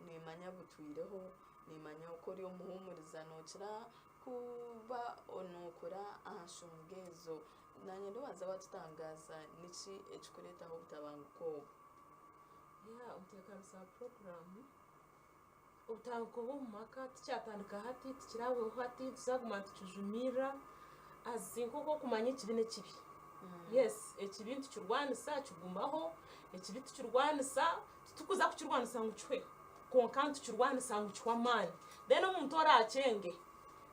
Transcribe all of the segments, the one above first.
nimanya butwireho nimanya uko uri umuhumuriza nokira kuba onokora ahashungezo nanye ndobaza batutangaza niki ekikuretaho butabanguko umutekano sa program utabanguko mu maka ticyatandika hati tikirawe hati tuzaguma tujumira azinko ko kumanya ikibine kibi yes ekibintu cyurwanisa kigumaho ekibintu cyurwanisa tukuza kucyurwanisa ngucwe konkantu cyurwanisa ngucwamani then umuntu oracenge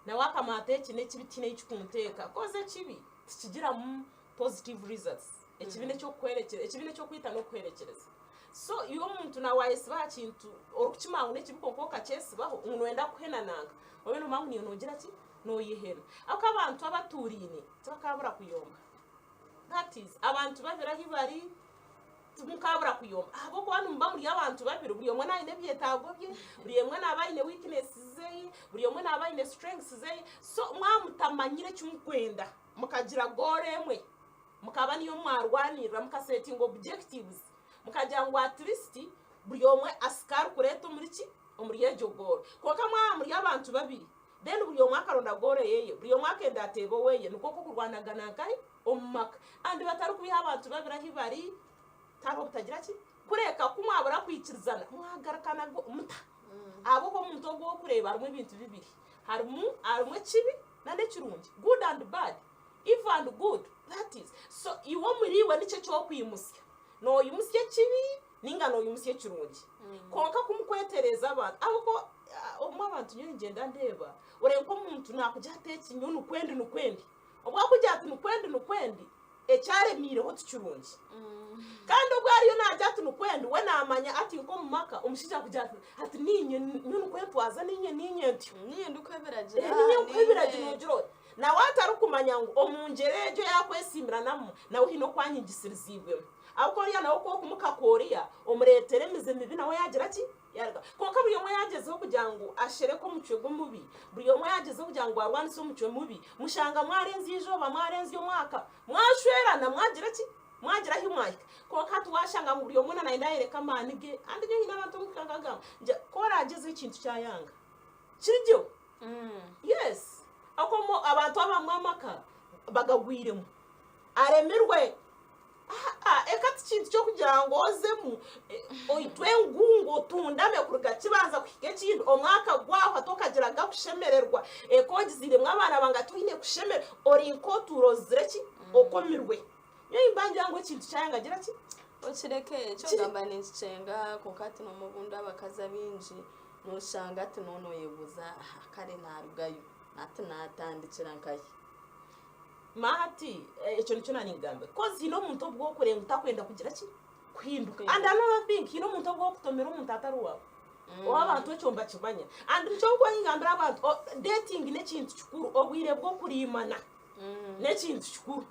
na wakamate kine kibitine cyikunteka koze kibi tikigira mu positive results ekibine cyo kwerekera ekibine cyo kwita no kwerekereza so iyo umuntu na wayese bakintu orukimanga nekibuko kacesibaho umuntu wenda kuhenananga wowe no mangu niyo nogira ati no yihena akabantu abaturine bakabura kuyomba that is abantu babira hibari tumukabura kuyomba abo ko bantu mba muri abantu babiri buri omwe naine byetago bye buri omwe nabaine weaknesses ze buri omwe nabaine strengths ze so mwamutamanyire cyumukwenda mukagira goremwe mukaba niyo mwarwanira mukasetting objectives mukagira ngo at least buri omwe askar kureto muri ki omuri yejogoro koka muri abantu babiri then buri omwe akaronda gore yeye buri omwe akenda atebo weye nuko ko kurwanaga kai omaka andi batari kubiha abantu babira hibari taro butagira ki kureka kumwabura kwikirizana muhagarakana muta abo ko muntu go kureba arumwe ibintu bibiri harumwe kibi nande kirungi good and bad evil and good that is so iwo muriwe nice cyo kwimusya no yumusye kibi ninga no yumusye kirungi konka kumukwetereza abantu abo ko abantu nyine ngenda ndeba urenko muntu nakujya atetse inyunu kwendi ubwo kujya ati nukwendi ecyaremire ho tukirungi kandi ubwo ariyo najya ati nukwendi we namanya ati ko mumaka umushija kujya ati ninye nyunu kwendi waza ninye ninye ndukweberagira nogiro na watari kumanya ngo omungerejo yakwesimbira namo nawe hino kwanyigisirizibwe ahubwo riya nawe ko kumukakoriya omuretere mizemi binawe yagira ati yarga konka buri yomwe yagezeho kugira ngo ashere ko mucwego mubi buri yomwe yagezeho kugira ngo arwanise umucwe mubi mushanga mwarenzi ijoba mwarenzi yo mwaka mwashwerana mwagira ati mwagira himwaka konka tuwashanga mu buri yomwe na ndayereka manige andi nyo hina abantu mukagaga nje ko ragezeho ikintu cyayanga kiryo yes akomo abantu abamwamaka bagagwiremo aremerwe ekati kintu cyo kugira ngo ozemu oyitwe ngungo tundame kuruga kibanza kwike kintu omwaka gwaho atokagira gakushemererwa ekogizire mwabana banga tuhine kushemera orinko turozireki okomirwe yo imbanje ngo kintu cyanga gira ki okireke cyo gamba n'incenga kokati no mubunda bakaza binji nushanga ati nono yebuza kare narugayo ati natandikira nkaye mahati icyo nicyo naningambe kozi ino muntu bwo kurenga utakwenda kugira ki kwihinduka and another thing ino muntu bwo kutomera umuntu ataruwa abantu cyomba kibanya and nicyo ko ingambira abantu dating ne kintu kikuru obwire bwo kurimana ne kintu kikuru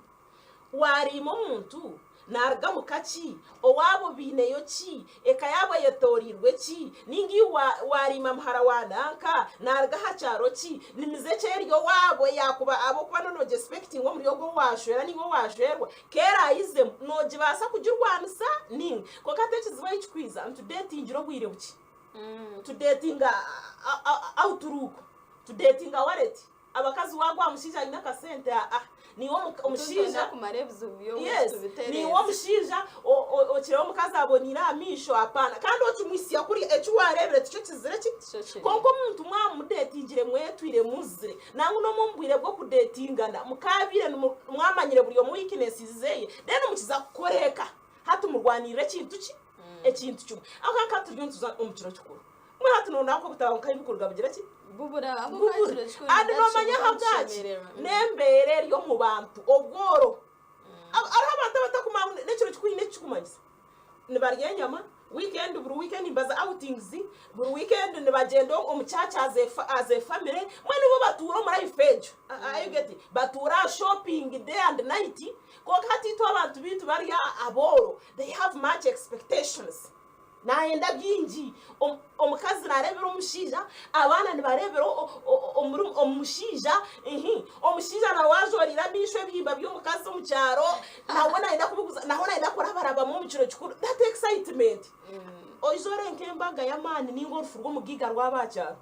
warimo umuntu narga mukaki owabo bineyo ki eka yabo yetorirwe ki ningi warima mhara wananka narga hacharo ki nimize ryo wabo yakuba abo kuba no expecting wo muri yogo washwera niwo washwerwa kera ize noji basa kujurwanisa ningi ko katekiziba ikikwiza to dating ro bwire buki to dating outuruko to dating wallet abakazi wagwa mushija ina kasente niwo umushija kumarebuzo byo tubitereza niwo mushija okire umukazi abonira amisho apana kandi ocumwisiya kuri ecu warebere cyo kizire ki konko umuntu mwamudetingire mwetwire muzire nangu no mumbwire bwo kudetingana mukabire mwamanyire buri yo mu weaknesses zeye then mukiza koreka hatu murwanire kintu ki ekintu cyumwe akaka turyuntuza umukiro cyukuru mwe hatu no nako butabanka ibikorwa bigira ki bubura abo kacire cyko andi no manya habwaci nembere yo mu bantu obworo ari abantu batakumama n'ekiro cykwine cyukumanyisa nibarye nyama weekend buru weekend imbaza outings buru weekend nibagendo omuchacha aze family mwe nibo batura muri ifejo you get it batura shopping day and night ko kati to abantu bintu bari aboro they have much expectations naenda byinji omukazi narebera umushija abana nibarebera omushija omushija nawajorira bishwe bihimba by'omukazi omucyaro nawe naenda kubuguza naho naenda kurabaraba mu mukiro kikuru that excitement oizore nkembaga yamani ningo rufurgo mugiga rwabacyaro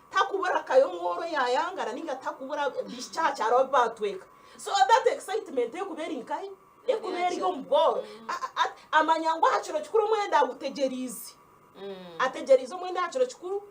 takubura kayo mworo yayangara ninga takubura bishacyaro batweka so that excitement yo kubera inkai ekubera yo mboro amanyangwa haciro kikuru mwenda gutegerize ategerize mwenda haciro kikuru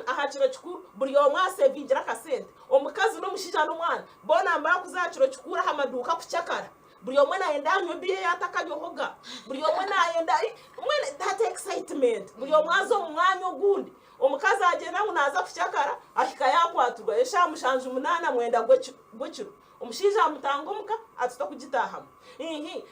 ahaciro kikuru buri yo mwase vingira kasente omukazi no mushija no mwana bona mbara kuzaciro kikuru hamaduka kucyakara buri yo mwana yenda nyobiye yatakanyohoga buri yo mwana yenda mwene that excitement buri yo mwazo umwanya gundi omukazi agenda unaza kucyakara ahika yakwaturwa yesha mushanje umunana mwenda gociro umushija mutangomuka atuta kugitahama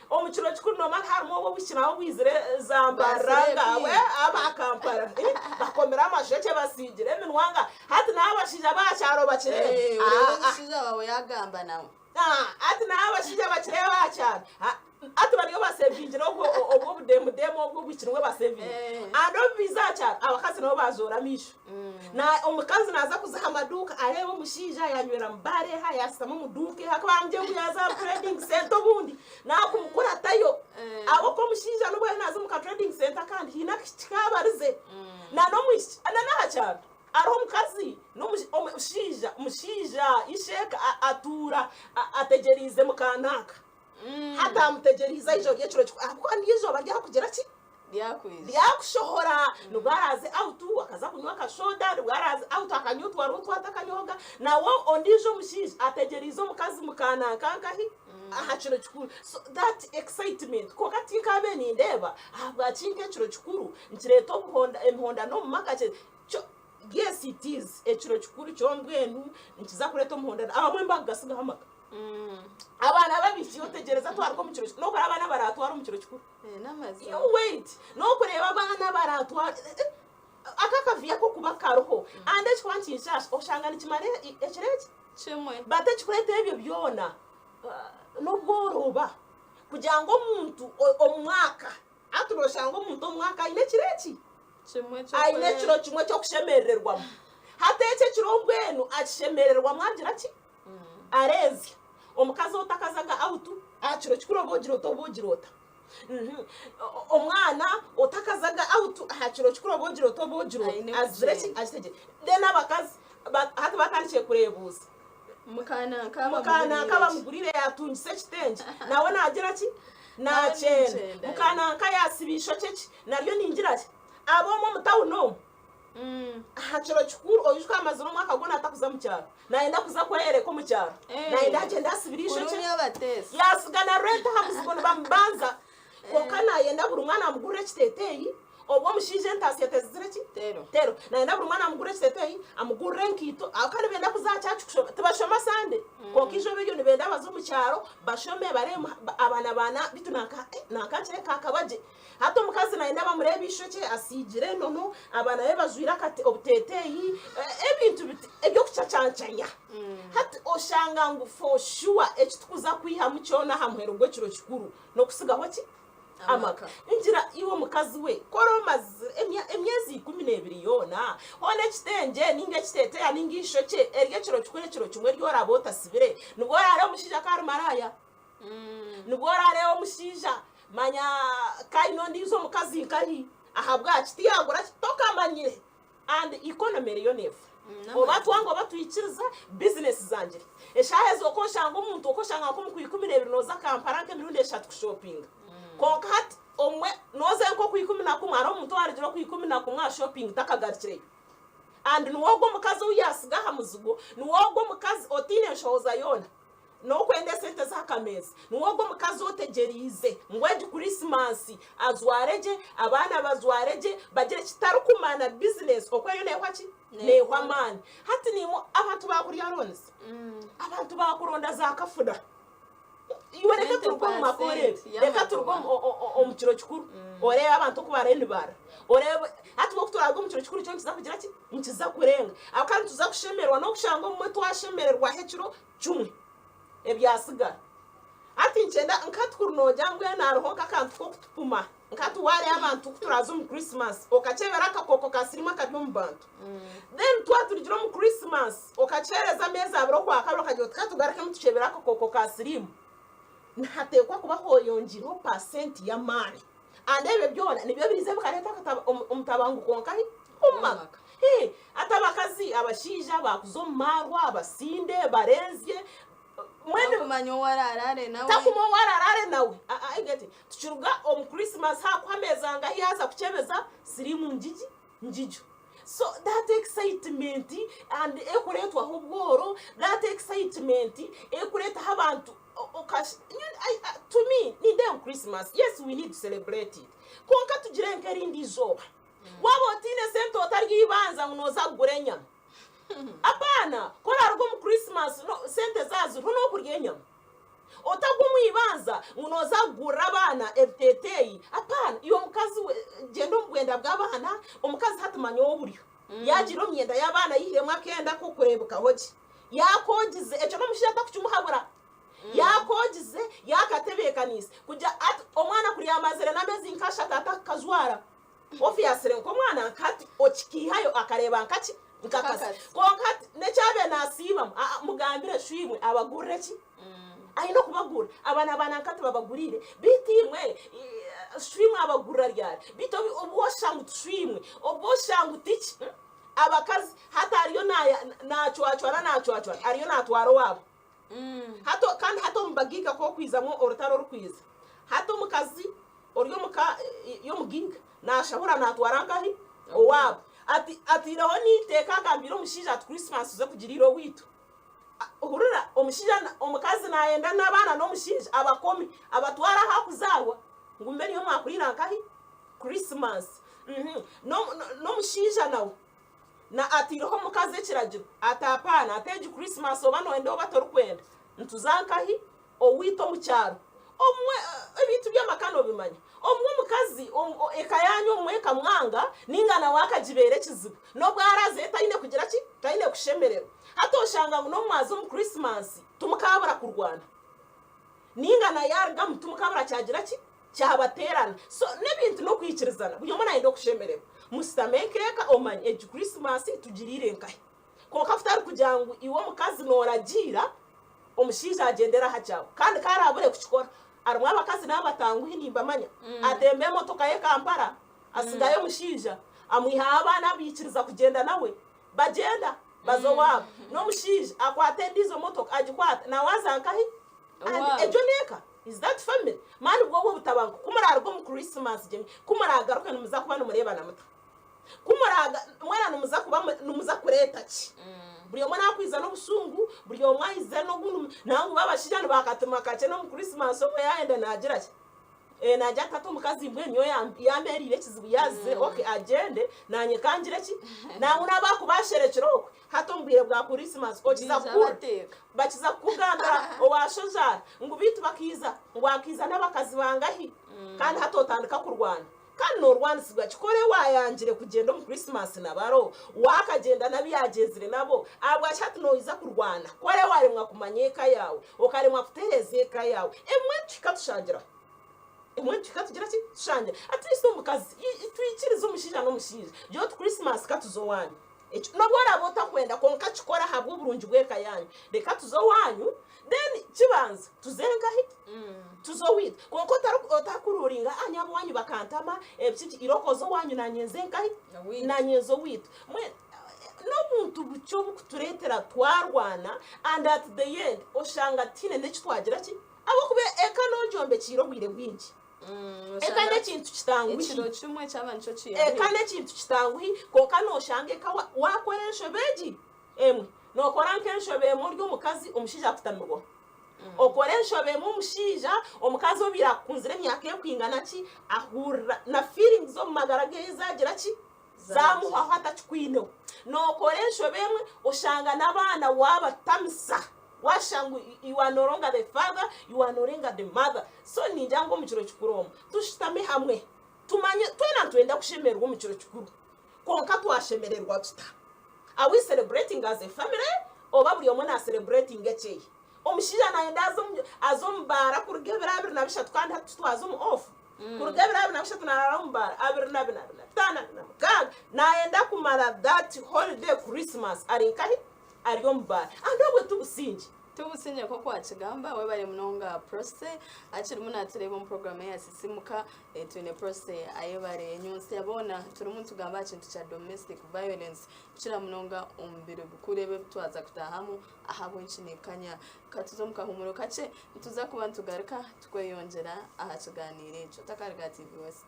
omukiro kikuru no man harimo wo bukinaho bwizire zambaranga we abakampara bakomera amasheke basigire minwanga hati nabashija bacyaro bakire umushija wawe yagamba nawe ati nabashija bakire bacyaro ati bariyo basevingira obwo budemo obwo bukinwe basevingira ando bizacyaro abakazi nabo bazora misho na omukazi naza kuzaha amaduka areba umushija yanywera mbare ha yasama muduke hakabambye kuyaza trading center bundi nakumukura tayo abo ko mushija no bwe naza mu trading center kandi hina kikabarize na no mwishi nahacyaro ariho mukazi no mushija isheka atura ategerize mukanaka hata mutegeriza ijo geciro akwa nizo barya kugera ki yakushohora nubaraze autu akaza kunywa kashoda nubaraze autu akanyutwa rutwa atakanyoga nawo ondijo mushije ategerizo mukazi mukana kankahi ahaciro kikuru so that excitement ko katika beni ndeba abwa cinke ciro kikuru ntireto imihondano mumakache yes it is eciro kikuru cyombwenu nkiza kureto muhondano abamwe mbagasiga hamaka abana babishiyo tegereza twariko mu kiro no kora abana baratwara mu kiro kikuru namaze you wait no kureba abana baratwara akakavia ko kubakaroho ande kwantisha oshangana kimare ekireki chimwe bate kikurete ebyo byona no bworoba kugira ngo umuntu omwaka aturoshanga umuntu omwaka ine kireki chimwe aine kiro kimwe cyo kushemererwa hateke kirombwenu akishemererwa mwagira ki arezi omukazi otakazaga autu akiro kikuro bogirota omwana otakazaga autu akiro kikuro bogirota azireki azitege dena abakazi hati batangiye kurebuza mukana kabamugurire yatungise kitenge nawe nagira ki nacenda mukana kayasibisho ceki naryo ningira ki abo mu mutawuno haciro kikuru oyushwa amazuru mwaka gona atakuza mu cyaro naenda kuza kwerere ko mu cyaro naenda agenda asibirisho cye yasigana renta hamuzibona bambanza ko kana yenda buri mwana amugurire kitetei obwo mushije ntasiye tezire ki tero naenda buri mwana amugurire kitetei amugurire nkito akane benda kuzacyacu kushoba tubashoma sande ko kijo byo ni benda bazo mu cyaro bashome bare abana bitunaka nakakire kakabaje hato mukazi naenda bamurebisho cye asigire nono abana be bazwira kati obutetei ebintu ebyo kucacancanya hati oshanga ngo for sure ekitukuza kwiha mu cyona hamwero gwo kiro kikuru no kusigaho ki amaka injira iwo mukazi we koromaz emyezi 12 yona one kitenge ninge kiteteye ningisho cye erye kiro kikure kiro kimwe ryo rabota sibire nubwo yare mushija karumaraya nubwo yare omushija manya kaino ndizo mukazi nkari ahabwa kiti yagura tokamanyire and economy yo nefu obatu wango batuyikiriza business zanje eshahezo ko shanga umuntu uko shanga ko mu 12 noza kampara nke mirundi eshatu ku shopping konkati omwe noze nko ku 11 ari umuntu warigiro ku 11 shopping takagarikire and nuwogo mukazi uyasiga hamuzigo nuwogo mukazi otine shoza yona no kwende sente zakamezi nuwogo mukazi otegerize ngweje Christmas azwareje abana bazwareje bagire kitarukumana business okweyo ne kwaki ne kwamani hati nimo abantu bakuriya ronse abantu bakuronda zakafuda iwe reka turwo mu makore reka turwo omukiro kikuru oreba abantu kubarende bara oreba hati bo kuturago mu kiro kikuru cyo nkiza kugira ki nkiza kurenga akantu tuza kushemerwa no kushanga mu twashemererwa hekiro cyumwe ebyasigara ati nchenda nkatkuruno jangwe na rohoka kantu ko kutupuma nkatu wale abantu kuturazo mu Christmas okachebera akakoko kasirima kadyo mu bantu then twaturijiro mu Christmas okachereza meza abro kwa kabro kajyo katugarake mu tuchebera akakoko kasirimu nhatekwa kuba hoyonjiro % ya mani andebe byona nibyo birize bukareta umutabangu konkahi umaka atabakazi abashija bakuzomarwa abasinde barenzye mwene kumanyo wararare nawe takumo wararare nawe igete tuchuruga Christmas hakwameza ngahi haza kuchebeza sirimu njijo so that excitement and ekuretwa hubworo that excitement ekureta habantu to me ni dem Christmas yes we need to celebrate it konka tujirenke rindi zoba wabotine sento otaryibanza unoza gurenya apana kora rwo mu Christmas no sente zazo runo kuryenya otagwo mwibanza unoza gura abana FTT apana iyo mukazi gendo mugwenda bw'abana umukazi hatumanyo w'uburyo yagiro myenda y'abana yihiremwa kenda ko kurebuka hoje yakogize eco no mushata kucyumuhabura yakogize yakatebekanis kujya omwana kuri yamazere namezi nkasha tata kazwara ofi yasere ko mwana kati okikihayo akareba nkaki nkakase konkati nechabe nasiba mugambire shwimwe abagureki ayino kubagura abana nkati babagurire bitimwe shwimwe abagurira ryari bito oboshangu shwimwe oboshangu tiki abakazi hata ariyo nachwachwana ariyo natwaro wabo hato kandi hato mbagika ko kwizamwo orutaro rukwiza hato mukazi oriyo muka yo muginga nashabura natwarangahi owabo ati roho niteka gambiro mushija at Christmas uze kugiriro witu uhurura omushija omukazi naenda nabana no mushija abakomi abatwara hakuzawa ngumbe niyo mwakurira nkahi Christmas no mushija nawo na ati roho mukazi kiragiro atapana ateje Christmas obano endo batorukwenda ntuzankahi owito mu cyaro omwe ebintu byamakano bimanya omwe mukazi ekayanyu omwe kamwanga ningana wakajibere kizibu no bwaraze tayine kugira ki tayine kushemerero hatoshanga no mwazo mu Christmas tumukabura ku Rwanda ningana yarga mutumukabura cyagira ki cyabaterana so nebintu no kwikirizana buyo mwana ndo kushemerero mustamekeka omanye eju Christmas tugirire nkahe ko kafutari kujangu iwo mukazi noragira omushija agendera hajawe kandi karabure kuchikora arumwa abakazi n'abatanguhi nimbamanya atembe motoka ye Kampala asigaye mushija amwiha abana bikiriza kugenda nawe bagenda bazowabo no mushija akwate ndizo motoka agikwata na wazankahi ejoneka is that family mani bwo butabangu kumurarwo mu Christmas jemi kumuragaruka numuza kuba numurebana muto kumuraga mwana numuza kureta ki buri mwana akwiza no busungu buri mwayize no gunu nangu babashijana bakatuma kace no mu Christmas obo yaenda nagira ki najya tatu mukazi mbwe niyo yamberire kizibu yaze okay agende nanye kangire ki nangu nabakubasherekero hato mbwire bwa Christmas ko kizakura bakiza kuganda owashoza ngubitu bakiza ngwakiza nabakazi bangahi kandi hatotandika ku Rwanda kandi no Rwanda sigwa kikore wayangire kugenda mu Christmas nabaro wakagenda nabiyagezire nabo abwashatu noiza ku Rwanda kore waremwa kumanyeka yawe okaremwa kuterezeka yawe emwe kikatushangira emwe kikatugira ki shangira at least umukazi twikiriza umushija no mushija yo Christmas katuzo wanyu no bora bota kwenda konka kikora habwo burungi bweka yanyu reka tuzo wanyu then kibanza tuzengahi tuzowita konko otakururinga anyabo wanyu bakantama ebiti irokozo wanyu nanyezengahi nanyezo wita mwe no muntu bucyo bukuturetera twarwana and at the end oshanga tine ndekitwagira ki abo kube eka nojombe kiro bwire bwingi eka nekintu kitanguhi ikiro kimwe cyabancho ciye eka nekintu kitanguhi konka noshange ka wakoresha beji emwe nokora nkenshobe mu ryo mukazi umushija kutamirwa okoresha be mu mushija omukazi obira kunzire myaka yo kwingana ki ahura na feelings zo magarage zagira ki zamu aho atachikwino nokoresha bemwe oshanga nabana wabatamisa washangu you are no longer the father you are no longer the mother so ninjango mu kiro kikuromo tushitame hamwe tumanye twena twenda kushemerwa mu kiro kikuru konka twashemererwa tuta are we celebrating as a family oba buri omwe na celebrating echeye omushija naenda azombara kurugebera 2023 kandi hatutwazo off kurugebera 2023 nararumbara 2023 tana namukanga naenda kumara that holiday Christmas arinkahi ariyombara andobwe tubusinji tubusinye ko kwakigamba we bari munonga Prossy akiri munatureba mu programme ya Sisiimuka twine Prossy Ayebare nyonse yabona turi umuntu gamba kintu cha domestic violence kira munonga umbire bukurebe twaza kutahamu ahabo inshinikanya katuzo mukahumuro kace tuza kuba tugaruka tweyongera aha tuganire cyo takarga TV West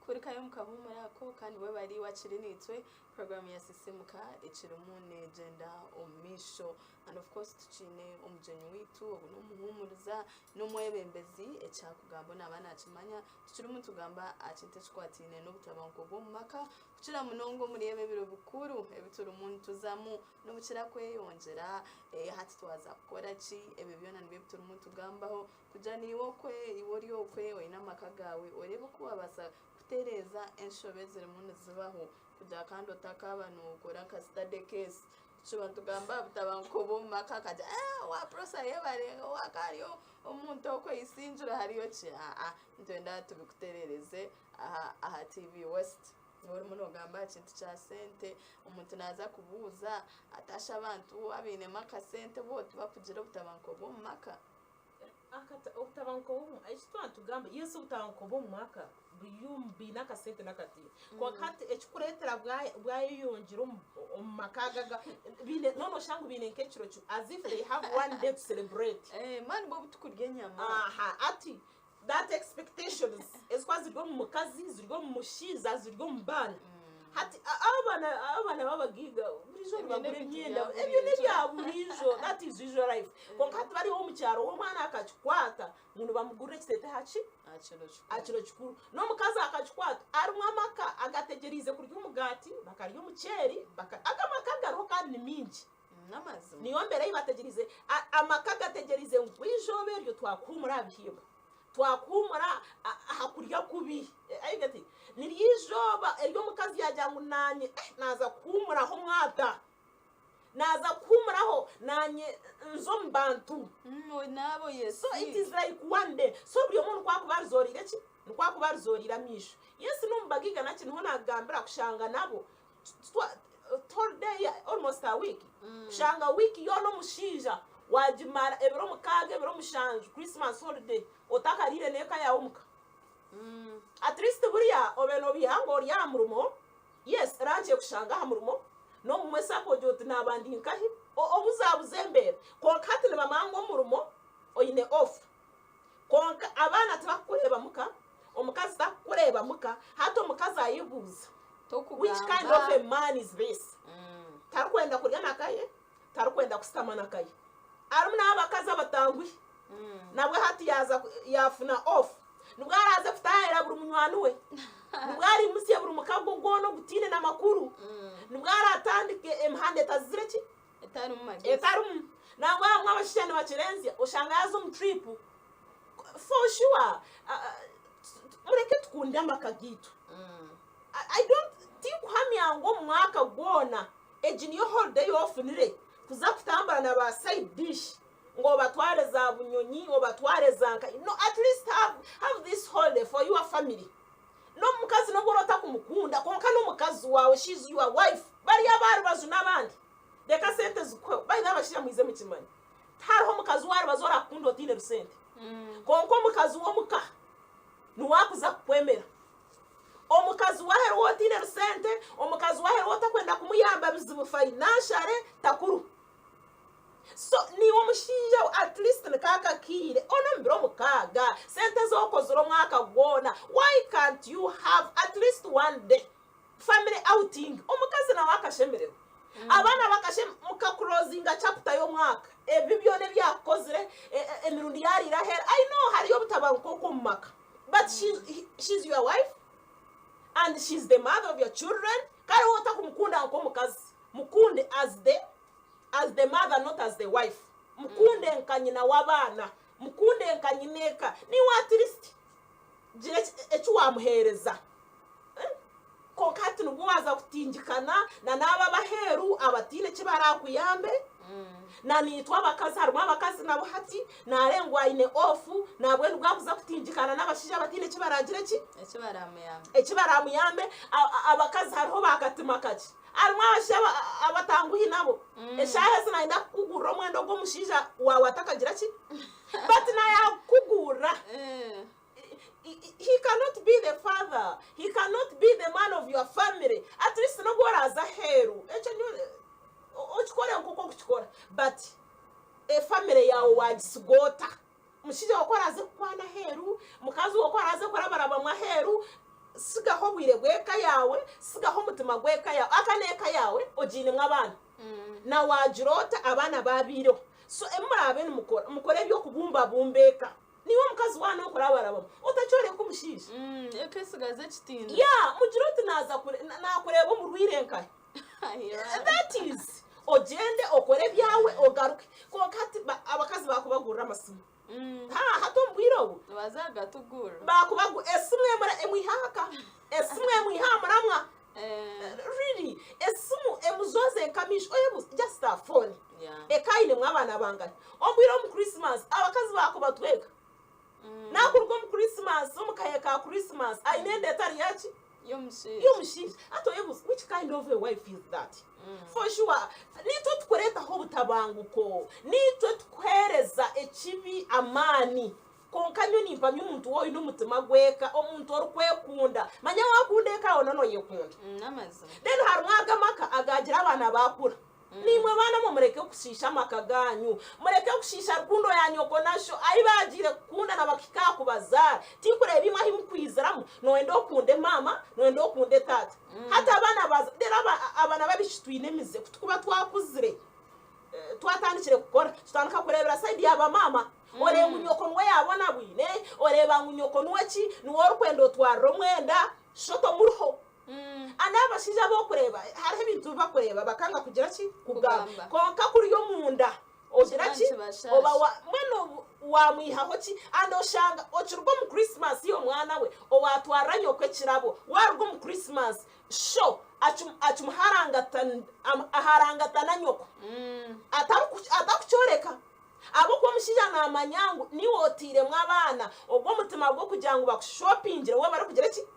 kuri kayo mukahumura ko kandi we bari wakiri nitwe program ya Sisiimuka ichirumune gender omisho and of course tuchine umjenyi witu obunomuhumuriza nomwebembezi ekyakugamba nabana akimanya tuchirimu tugamba akinte chikwatine n'obutabanko bw'omumaka kuchira munongo muri ebiro bukuru ebituru muntu zamu n'obukira kweyongera hati twaza kukora ki ebe byona nibyo bituru muntu gambaho kujani iwokwe iworiokwe oyina makagawe orebe kubabasa kutereza enshobezere muntu zibaho kuja kandi otakabano ukora ka study case chiba tugamba butabanko bomaka kaja wa Prossy Ayebare wakariyo omuntu okwe isinjura hariyo ki ntenda tubikuterereze aha TV West nori muno gamba kintu cha sente umuntu naza kubuza atasha abantu abine maka sente bote bakugira butabanko bomaka akata utabanko bomu ayitwa tugamba yesu utabanko bomaka biyumbi nakasente nakati kwa kati echikuretera bwayo yongira makaga bine nono shangu bine nkechiro as if they have one day to celebrate man bo butukurye nyama ati that expectations esikwazi go mukazi zirgo mushiza zirgo mbana hati abana babagiga burijo bagure myenda ebyo ne bya burijo that is usual life kwa kati bari ho mucyaro wo mwana akachikwata muntu bamugurire kitete hachi achiro chikuru no mukazi akachikwata ari mwamaka agategerize kurya umugati bakarya umuceri akamakaga kandi minji namazi niyo mbere yibategerize amakaga ategerize ngwijobe ryo twakumura abihiba twakumura hakurya kubi ayigati nirijoba eryo mukazi yajyangu nanye naza kumuraho mwata naza kumuraho nanye nzo mbantu nabo yes so it is like one day so byo muntu kwakubarizorira ki nkwakubarizorira misho yes numbagiga naki nho nagambira kushanga nabo third day almost a week kushanga week yo no mushija wajimara ebiro mukaga ebiro mushanju Christmas holiday otakarire neka yawo muka at least buriya obeno bihango rya murumo yes ranje kushanga ha murumo no mumesa ko joti nabandi nkahi obuzabuzembere konkati ne bamango murumo oyine off konka abana takureba muka omukazi takureba muka hato mukazi ayibuza which kind of a man is this tarukwenda kurya nakaye tarukwenda kusitama nakaye arumuna abakaza batangwi nabwe hati yaza yafuna off nubwo araza kutahera buri munywanu we nubwo ari musiye buri mukago gono gutine na makuru nubwo aratandike emhande tazireki etarum nabwo amwe abashishane bakirenze ushanga yazo mu trip for sure mureke tukunda makagitu I don't think hamyango mwaka gona ejiniyo holiday off nire kuza kutambara na ba side dish ngo batware za bunyonyi ngo batware zanka no at least have this holiday for your family no mukazi no gorota kumukunda konka no mukazi wawe she's your wife bari abari bazu nabandi deka sente zukwe bari nabashira mwize mu kimani hariho mukazi wari bazora kundo tine rusente konko mukazi wo muka nuwakuza kwemera omukazi wahero wotine rusente omukazi wahero wotakwenda kumuyamba bizibu financial takuru so ni omushinja at least nkaka kire ono mbiro mukaga sente zoko zoro mwaka gona why can't you have at least one day family outing omukazi na wakashemerewe abana bakashem muka closinga chapter yo mwaka ebibyone byakozire emirundi yari rahera I know hariyo butabanko ko mumaka but she's your wife and she's the mother of your children kare wota kumukunda ko mukazi mukunde as the mother not as the wife mukunde nkanyina wabana mukunde nkanyineka ni at least jire ecu wamuhereza konkati nugwaza kutingikana na naba baheru abatine kibarakuyambe na nitwa abakazi harimo abakazi nabo hati narengwa ine ofu nabwe nugwakuza kutingikana n'abashije abatine kibaragire ki ekibaramuyambe abakazi hariho bakatima kaci arimo abashaba abatanguhi nabo eshahe zinaenda kugura omwendo gw'omushiija wawe atakagira ki but nayakugura. He cannot be the father. He cannot be the man of your family. At least no gora as a hero. But a family ya wagisugota. Mushije wakora aze kwana heru, mukazi wakora aze kora barabamwa heru. Sigaho wiregweka yawe, sigaho mutima gweka yawe, akaneka yawe ojine mwabana. Na wajirota abana babiro. So emurabe mukore byo kubumba bumbeka. Niwo mukazi wana okora barabamo utachore kumushisha ekesigaze kitinda mujiroti naza nakureba mu rwirenka. That is ogende okore byawe ogaruke ko kati abakazi bakubagurira amasimu hato mbwiro bazaga tugura bakubagu esimwe mara emwihaka esimwe mwihamuramwa really esimu emuzoze kamish oyebu just a phone ekaine mwabana bangana ombwiro mu Christmas abakazi bakubatweka nakurwa mu Christmas umukaye ka Christmas aine detari yachi yomushish ato yebu which kind of a wife is that? For sure nitwe tukoreta ho butabanguko nitwe tukwereza ekibi amani konkanyo nimpamye umuntu wowe n'umutima gweka omuntu orukwekunda manya wakundeka onono yekunda namaze then harumwaga maka agagira abana bakura nimwe bana mu mureke kushisha makaganyu mureke kushisha rukundo yanyoko nasho ayibagire kunda nabakika kubazara tikureba imwe himukwiziramu noendo kunde mama noendo kunde tata hata abana baza abana babishitwine mize kutukuba twakuzire twatandikire gukora tutandika kurebera side yaba mama ore munyoko nwe yabona bwine oreba munyoko nweki nuwo rukwendo twaro mwenda shoto muruho anaba shija bo kureba hariho ibintu bakureba bakanga kugira ki kugamba konka kuri yo munda ogira ki oba mweno wamwihaho ki andoshanga ocurwa mu Christmas yo mwana we owatwara nyokwe kirabo warwo mu Christmas sho aharangatana nyoko atakucoreka abo ko mushija na manyangu ni wotire mwabana obwo mutima bwo kugira ngo bakushopingire we bari kugira ki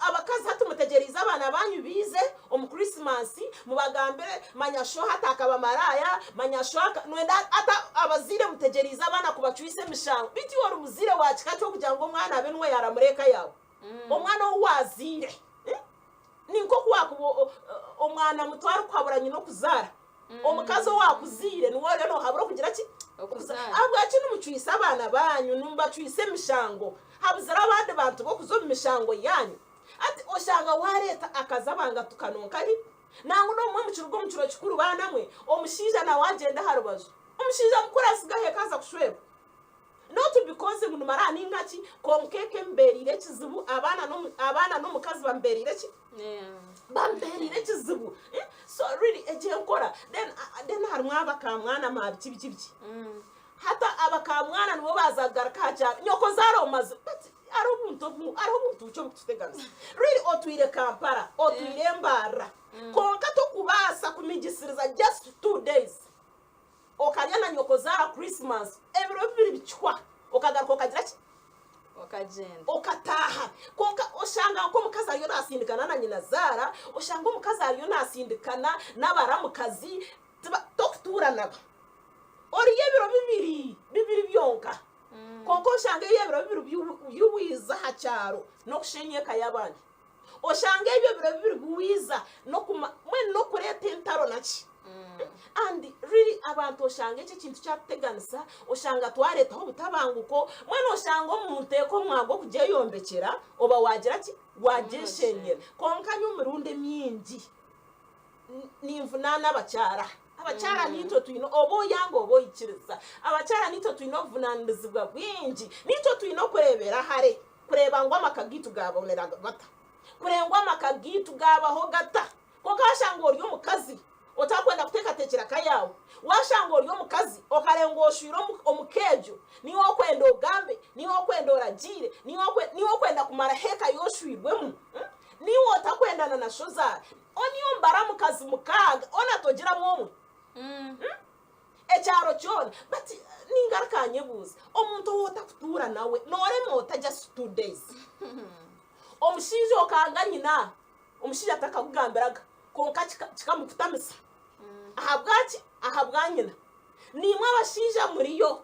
abakazi hatu mutegeriza abana banyu bize omu Christmas mubagambere manyasho hatakaba maraya manyasho nwenda ata abazire mutegeriza abana kubacuise mishango biti wori muzire wachika cyo kugira ngo mwana abe nwe yaramureka yawe omwana wazire ninko kwakubo omwana mutwara kwaburanye no kuzara omukazi wakuzire nuwo rero habura kugira ki abwo akinu mucuise abana banyu numba cuise mishango habuzira abandi bantu bo kuzo mishango yanyu ati oshanga wareta akazabanga tukanonka hi nangu no mwe mucurgo mucuro kikuru bana mwe omushija na wagenda harubazo omushija mukura sigahe kaza kushweba not because mu marani ngaki konkeke mberire kizibu abana no mukazi bamberire ki bamberire kizibu so really eje nkora then harumwa abakamwana mabiki biki hata abakamwana nibo bazagaruka haja nyoko zaromaze arobuntu cyo kuteganza really otwire Kampala otwire Mbara konka to kubasa kumigisiriza just 2 days okanyana nyoko zara Christmas ebiro bibiri bichwa okagaruka okagira ki okagenda okataha konka oshanga ko mukazi ariyo nasindikana na nyina zara oshanga mukazi ariyo nasindikana n'abaramukazi tokutura nabo oriye biro bibiri byonka konko oshanga yebiro bibiri byuwiza hacyaro no kushenyeka yabandi oshanga ibyo biro bibiri buwiza no no kureta intaro naki and really abantu oshanga iki kintu cyateganisa oshanga twareta ho butabanguko mwene oshanga omuntu ko mwago kujye yombekera oba wagira ki wageshenyera konka nyumurunde myingi nimvunana abacyara nito twino obo yango obo ikiriza abacyara nito twino vunanizibwa bwingi nito twino kurebera hare kureba ngo amakagitu gabonera gata kurengwa amakagitu gabaho gata ko kashanga ori umukazi otakwenda kuteka tekera kayawe washanga ori umukazi okarengoshiro omukejo niwo kwenda ogambe niwo kwenda oragire niwo kwenda kumara heka yoshwirwemu niwo otakwendana na shoza oniyo mbara mukazi mukaga ona togira mwomu ecyaro cyone but ningarakanye buze omuntu wotakutura nawe nore mota just 2 days omushinjo okanga nyina umushija atakakugambiraga konka kikamukutamisa ahabwanyina nimwe abashija muri yo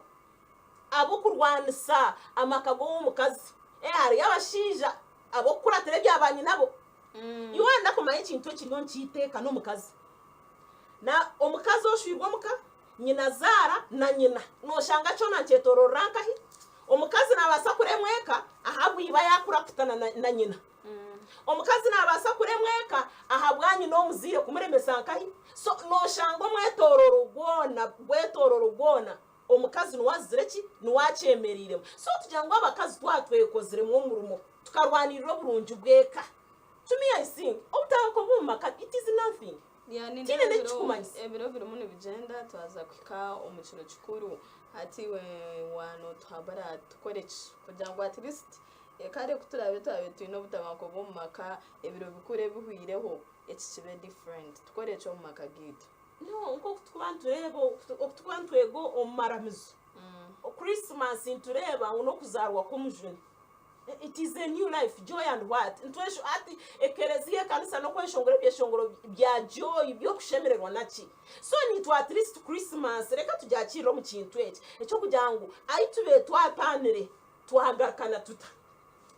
abo kurwanisa amakago w'umukazi hari abashija abo kuratire byabanye nabo iwanda kumanya ikintu kiriho nkiteka n'umukazi na omukazi oshirwa muka nyina zara na nyina noshanga cyo nancetororranka hi omukazi nabasa kuremweka ahabwiba yakura kutana na nyina omukazi nabasa kuremweka ahabwanyi no muzire kumuremesa nkahi so noshanga mwetororo gwona omukazi nuwazireki nuwacemeriremo so tujyangwa abakazi twatwekozere mu murumo tukarwanirira burunju bweka to me I think utanko bumaka it is nothing yani ebiro birimo bigenda twaza kwika umukino kikuru ati we wano twabara tukoreki kugira ngo at least kare kuturabe twino butabako bumaka ebiro bikure bihuireho ekibe different tukorecho mu makagito no nko tukwanturego omaramizo Christmas intureba uno kuzarwa kumujuni. It is a new life, joy and what? Ntwesho ati ekereziye kanisa no kweshongore byeshongoro bya joy byo kushemererwa nachi. So ni to at least Christmas reka tujakiro mu kintu ekyo kujangu ayitube twapanire twahagarkana tuta.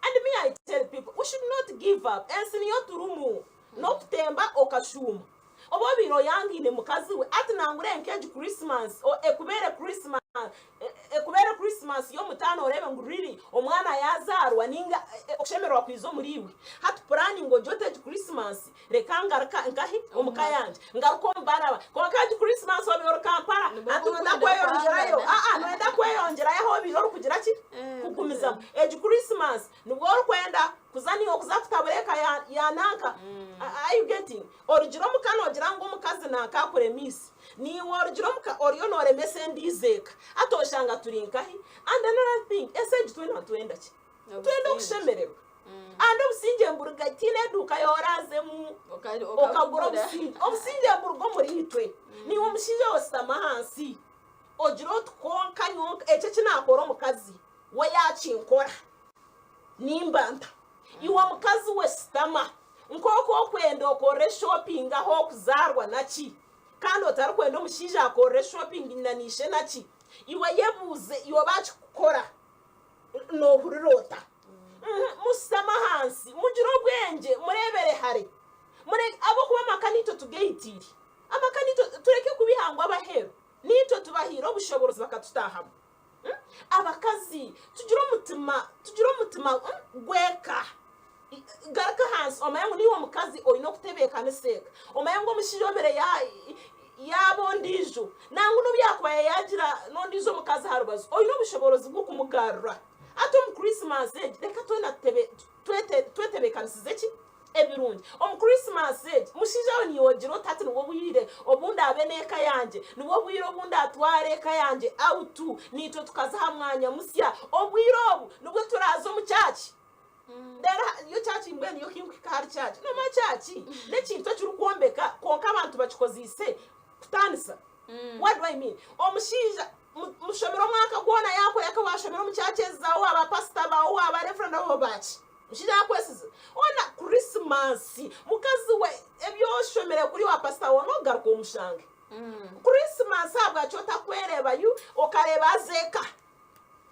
And me I tell people we should not give up. Ensiniyo turumu no kutemba okashuma. Obobiro yangine mukazi we ati nangure enkeje Christmas o ekubere Christmas yo mutano orebe nguriri omwana yazarwa ninga okushemerwa kwizo muriwe hatu planning ngo jote Christmas rekangaraka ngahi omukayanje ngaruko mbaraba ko kaje Christmas obiro Kampala hatu nda kweyongerayo nwenda kweyongerayo obiro kugira ki kugumiza eje Christmas nubwo kwenda kuzani okuzafutabureka ya nanka are you getting origiro mukano ogira ngo mukazi nakakure miss ni origiro muka oriyo nore mesendizeka atoshanga turinkahi and another thing essage twena twenda ki twenda kushemererwa ando musinje mburuga tine duka yorazemu okagura musinje mburugo muri hitwe ni umushinje osama hansi ogiro tkonka nyonka eche kinakora mukazi we yachinkora nimbanta iwa mukazi we stama nkoko kwenda okore shopping aho kuzarwa nachi kandi otari kwenda omushinje akore shopping nanishe nachi iwa yebuze iwa bachi kukora no hurirota musama hansi mujiro bwenge murebere hare mure abo kuba makanito tugeitiri amakanito tureke kubihangwa abahero nito tubahira obushoborozi bakatutahamo abakazi tujiro mutima gweka garaka hansi omayango niwo mukazi oyino kutebeka neseka omayango mushijomere yabondijo nangu no byakwaye yagira nondizo mukazi harubazo oyino bushoborozi bwo kumugarura atom Christmas reka twena twetebeka nsizeki ebirungi Christmas mushijawe ni yogiro tati nuwo bwire obunda abeneka yanje nuwo bwire obunda atwareka yanje autu nito tukaza hamwanya musya obwirobu nubwo turazo mu cyaci dera yo cyaci mbene yo kinkari cyaci no ma cyaci nekintu cy'urukombeka konka abantu bakikozise kutanisa what do I mean omushija mushomero mwaka gona yako yakabashomero mu cyaceza aba pastor bawo aba reverend abo baci mushija kwesize ona Christmas mukazi we ebyo shomere kuri wa pastor wono garuko umushange Christmas abwa cyota kwereba yu okareba zeka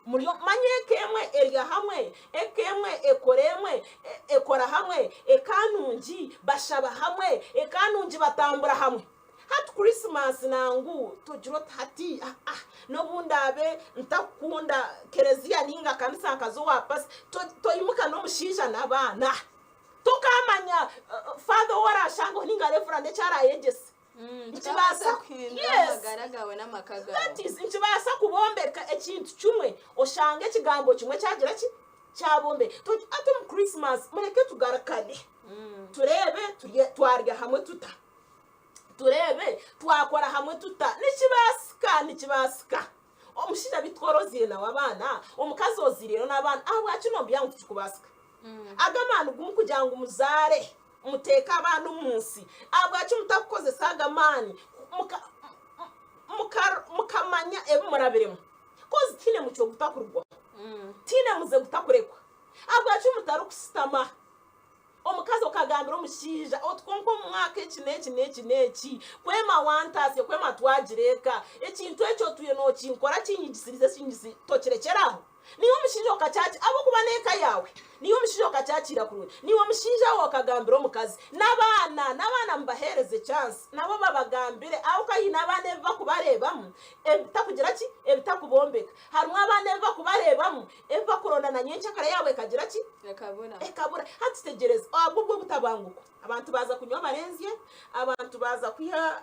muri manyekemwe erya hamwe ekemwe ekoremwe ekora hamwe ekanungi bashaba hamwe ekanungi batambura hamwe hat Christmas nangu tujiro hati no bundabe ntakunda kereziya ninga kanisa kazo wapas toyimuka no mushisha nabana tokamanya father wara shango ninga referende cyara yegese nchibasa magaragawe n'amakaga that is nchibasa kubombeka ekintu cyumwe oshange kigambo kimwe cyagira ki cyabombe atom Christmas mureke tugarakane turebe twarya hamwe tuta turebe twakora hamwe tuta nikibasika omushira bitworoziye na wabana omukazi ozirero nabana abwakino byangu tukubasika agamana gumukujyanga umuzare muteka abantu munsi abwacu mutakoze sagamani mukamanya ebumurabiremo kozi tine mucyo gutakurwa tine muze gutakurekwa abwacu mutarukusitama omukazi okagambira omushiija otwonko mwaka neki kwema wantase kwema twagireka ekintu ekyo tuye nokinkora kinyigisirize tokirekeraho niyo omushiija okakyaki abo kuba neka yawe niyo omushiija okakyakira kurungi niyo omushiija wawe okagambira omukazi n'abaana mubahereze chance nabo babagambire aho kayina abaana ebibakubareebamu ebitakugira ki ebitakubombeka harimu abaana ebibakubareebamu ebibakuronda na nyenkyakara yawe ekagira ki ekabura hatitegereze abwo bwo butabanguko abantu baza kunywa amarenzye abantu baza kwiha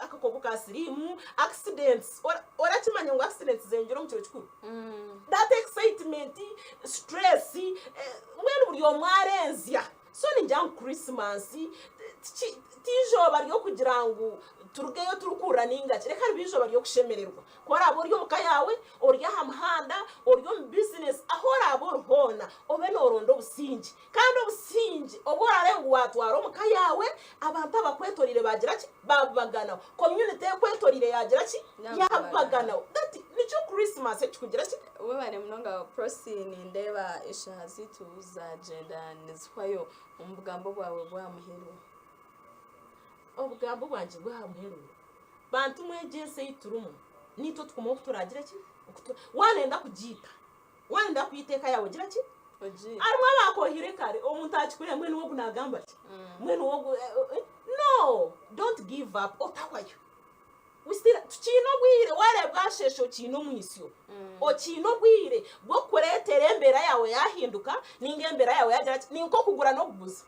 akakoko ka sirimu accidents orakimanya ngo accidents zenjira mu kiro kikuru that excitement stress mwene buri omwarenzya so ni jam Christmas tijoba ryo kugira ngo turugeyo turukura ninga reka bijoba ryo kushemererwa kora abo ryo muka yawe orya hamhanda oryo mu business ahora abo ruhona obe norondo busingi kandi obusingi oborare ngo watwara muka yawe abantu abakwetorire bagira ki babagana community ekwetorire yagira ki yabagana that nicho Christmas ekikugira ki we bari mnonga Prossy nindeba ishazi tuza gender nizwayo umugambo bwawe bwa muhero obugambo bwanje bwa muhero bantu mwegese iturumu nito tukomo kuturagira ki wanenda kugita wanenda kwiteka yawe gira ki arimo abakohire kare omuntu akikure mwe nuwo gunagamba ki mwe nuwo no don't give up otawayo wisira tukino bwire ware bwashesho kino mwisyo okino bwire bwo kuretera embera yawe yahinduka ninge embera yawe yagira ki ninko kugura no kuguza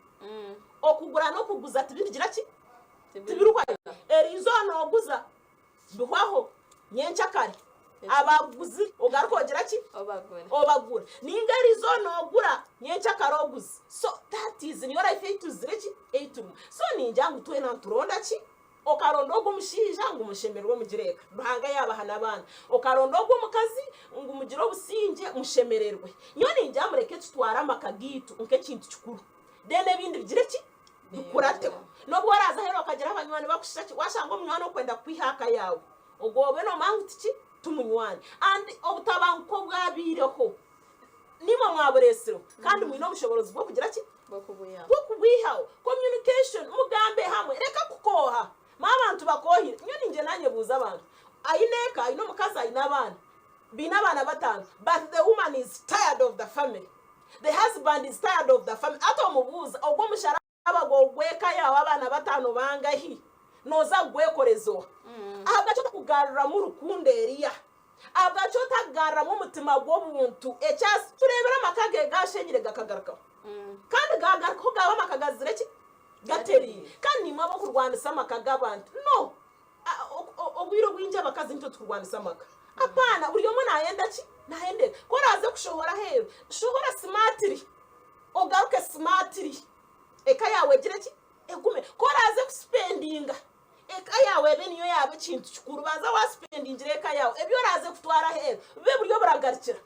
okugura no kuguza tibigira ki tibiruka erizo no kuguza bihwaho nyenchakare abaguzi ogarukogira ki obagura ninga erizo no gura nyenchakare oguzi so that is your life to zireki eitum so ninja ngutwe na turonda ki okarondo go mushija ngo mushemerwe mugireka bahanga yabahana abana okarondo go mukazi ngo mugiro businge mushemererwe nyo ninja mureke tutwara amakagitu nke kintu kikuru dene bindi bigireki bikurateho nobwo waraza hero akagira abanywani bakushaki washanga omwana okwenda kwihaka yawe ogobe no mangu tiki tumunywane and obutabanko bwabireho nimo mwaburesero kandi mwino mushoborozi bwo kugira ki bwo kubihaho communication mugambe hamwe reka kukoha abantu bakohira nyo ninje nanye buza abantu ayineka ino mukazi ayina abana bina abana batanu but the woman is tired of the family the husband is tired of the family ato mubuza ogwo mushara abagogweka yawe abana batanu bangahi noza gwekorezo agacho kugarura mu rukundo eriya agacho tagarra mu mutima gw'obuntu ekyasi turebera makage gashengire gakagaruka kandi gagarko gaba makagazire ki gateri kandi mabo kurwanisa makaga abantu no obwiro bwinje abakazi nto turwanisa maka apana buri yomo nayenda ki nahende koraze kushohora hewe shohora smartly ogaruke smartly eka yawe gire ki egume koraze kuspendinga eka yawe beniyo yabe kintu kikuru baza wa spending eka yawe ebyo raze kutwara hewe be buryo buragarikira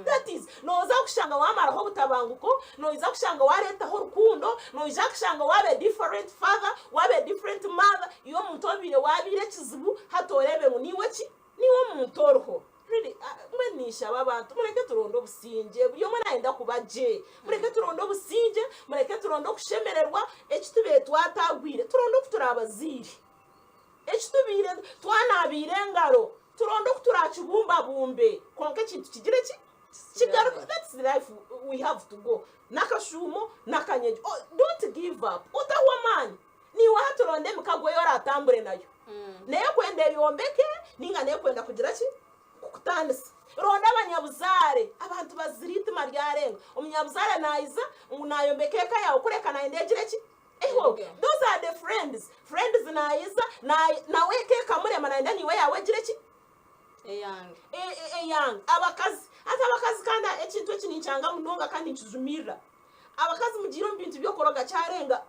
that is noza kushanga wamara ho butabanguko noiza kushanga wareta ho rukundo noiza kushanga wabe different father wabe different mother iyo mutobire wabire kizibu hatorebe ngo niwe ki niwo mutorho really mwenisha abantu mureke turondo businge byo mwana kubaje mureke turondo businge mureke turondo kushemererwa ekitube twatagwire turondo kuturabaziri ekitubire twanabire ngaro turondo kuturachubumba bumbe konke kintu kigire ki kigaruka that's the life we have to go nakashumo nakanyeje don't give up utawa man ni waturonde mukagwe yora atambure nayo nayo kwende yombeke ninga nayo kwenda kugira ki kukutandisa ronda abanyabuzare abantu baziritima ryarenga umunyabuzare naiza unayombekeka yawe kureka naendegire ki eho those are the friends naiza nawe keka murema naenda niwe yawe gire ki eyang abakazi ata abakazi kanda ekintu ekinichanga munonga kandi nkizumira abakazi mugiro mbintu byo koroga cyarenga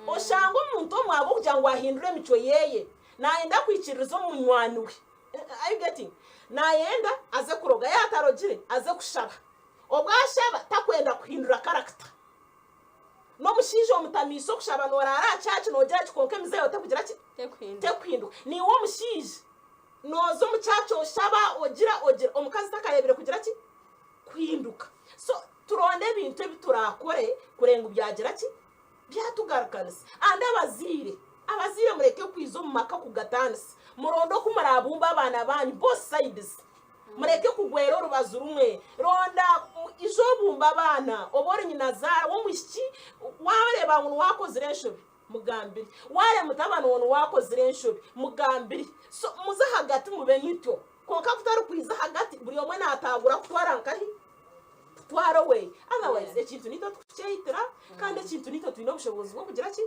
oshango umuntu omwabo kujangwa ahindure mico yeye naenda kwikirizo munywani we are you getting naenda aze kuroga yatarogire aze kushaba obwashaba takwenda kuhindura character no mushijo omutamiso kushaba norara cyacu nogera kikonke mizeyo takugira ki tekwindo ni wo mushije nozo mucacho shaba ogira omukazi takarebere kugira ki kuhinduka so turonde bintu biturakore kurenga byagira ki byatugarukanisa andi abazire mureke kwizo mu maka kugatandisa murondo kumara abumba abana banyu both sides mureke kugwera urubazo rumwe ronda ijo bumba abana obore nyina zara wo mushiki wareba ngo wakoze renshobe mugambiri ware mutabana wonu wakoze renshobe mugambiri so muza hagati mube nyito konka kutari kwiza hagati buri omwe natagura kutwara nkahi twara we otherwise ekintu nito tukyehitira kandi ekintu nito tuyina obushobozi bwo kugira ki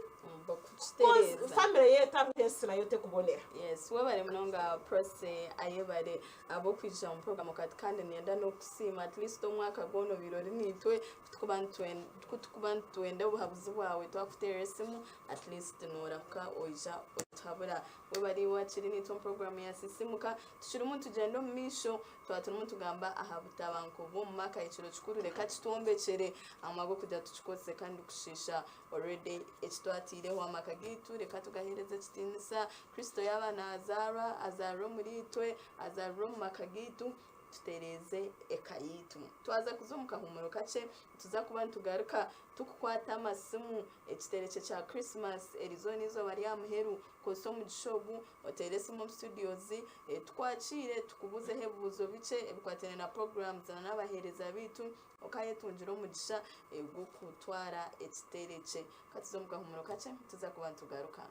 family yeta pesi nayo tekubonera. Yes, we bari munonga Prossy Ayebare abo kwija mu program kati kandi niyenda no kusima at least omwaka gono birori nitwe tukubantwende obuhabuzi bwawe twakuteresimu at least noraka oija otabura we bari wakiri nitwe program ya Sisiimuka tushira umuntu gendo misho twatuma umuntu gamba ahabutabanko bo mu maka ikiro kikuru reka kitombekere amago kujya tukikose kandi kushisha already ekitwatireho amaka gitu reka tugahereze kitinisa Kristo yabana azaro muri twe azaro mu maka gitu tutereze ekayitu twaza kuzomuka humuro kace tuza kuba tugaruka tukukwata amasimu ekitereke cha Christmas erizoni zo bari amuheru koso mu gishobu oterese mu studios twakire tukubuze hebuzo bice ebikwatene na programs n'abahereza bitu okaye tunjiro mugisha gukutwara ekitereke katuzomuka humuro kace tuza kuba tugaruka.